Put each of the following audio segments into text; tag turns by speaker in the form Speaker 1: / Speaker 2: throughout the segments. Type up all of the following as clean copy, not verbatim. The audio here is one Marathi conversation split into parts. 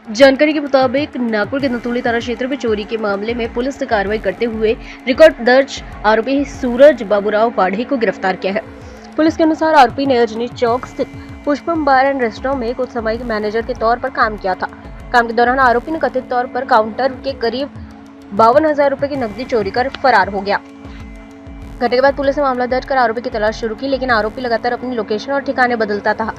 Speaker 1: जानकारी के मुताबिक नागपुर के नतुली थाना क्षेत्र में चोरी के मामले में पुलिस ने कार्रवाई करते हुए रिकॉर्ड दर्ज आरोपी सूरज बाबूराव पाढ़े को गिरफ्तार किया है। पुलिस के अनुसार आरोपी ने अजनी चौक स्थित पुष्पम बार एंड रेस्टोरेंट में कुछ समय मैनेजर के तौर पर काम किया था। काम के दौरान आरोपी ने कथित तौर पर काउंटर के करीब 52,000 रुपए की नकदी चोरी कर फरार हो गया। घटना के बाद पुलिस ने मामला दर्ज कर आरोपी की तलाश शुरू की, लेकिन आरोपी लगातार अपनी लोकेशन और ठिकाने बदलता था,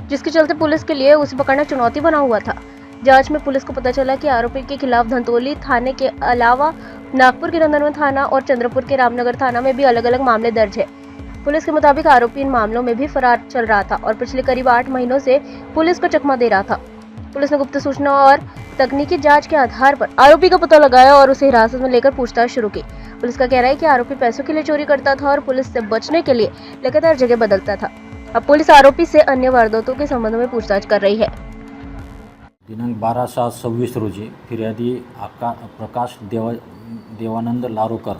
Speaker 1: जिसके चलते पुलिस के लिए उसे पकड़ना चुनौती बना हुआ था। जांच में पुलिस को पता चला कि आरोपी के खिलाफ धंतोली थाने के अलावा नागपुर के नंदनवन थाना और चंद्रपुर के रामनगर थाना में भी अलग अलग मामले दर्ज है। पुलिस के मुताबिक आरोपी इन मामलों में भी फरार चल रहा था और पिछले करीब 8 महीनों से पुलिस को चकमा दे रहा था। पुलिस ने गुप्त सूचना और तकनीकी जांच के आधार पर आरोपी का पता लगाया और उसे हिरासत में लेकर पूछताछ शुरू की। पुलिस का कहना है कि आरोपी पैसों के लिए चोरी करता था और पुलिस से बचने के लिए लगातार जगह बदलता था। अब पुलिस आरोपी से अन्य वारदातों के संबंध में पूछताछ कर रही है।
Speaker 2: दिनांक 12/6/26 रोजी फिर्यादी प्रकाश देवानंद लारोकर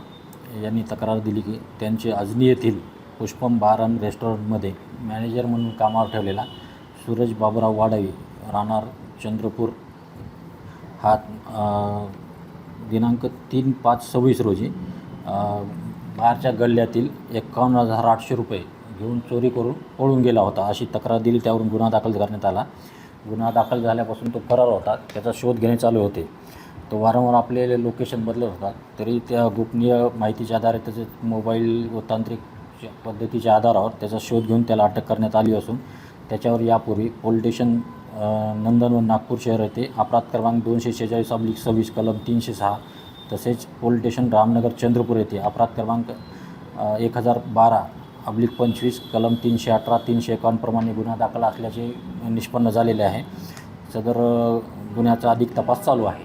Speaker 2: यांनी तक्रार दिली की त्यांचे अजनी येथील पुष्पम बार अँड रेस्टॉरंटमध्ये मॅनेजर म्हणून कामावर ठेवलेला सूरज बाबूराव वाडावी राहणार चंद्रपूर हा दिनांक 3/5/26 रोजी बारच्या गल्ल्यातील 51,800 रुपये घेऊन चोरी करून पळून गेला होता अशी तक्रार दिली। त्यावरून गुन्हा दाखल करण्यात आला। गुन्हा दाखल झाल्यापासून तो फरार होता। त्याचा शोध घेणे चालू होते। तो वारंवार आपले लोकेशन बदलत होता। तरी त्या गोपनीय माहितीच्या आधारे त्याचे मोबाईल व तांत्रिक पद्धतीच्या आधारावर त्याचा शोध घेऊन त्याला अटक करण्यात आली असून त्याच्यावर यापूर्वी पोलीस स्टेशन नंदनवन नागपूर शहर येथे अपराध क्रमांक 246/26 कलम 306 तसेच पोलीस स्टेशन रामनगर चंद्रपूर येथे अपराध क्रमांक 1012/25 कलम 318 351 प्रमाणे गुन्हा दाखल असल्याचे निष्पन्न झालेले आहे। सदर गुन्ह्याचा अधिक तपास चालू आहे।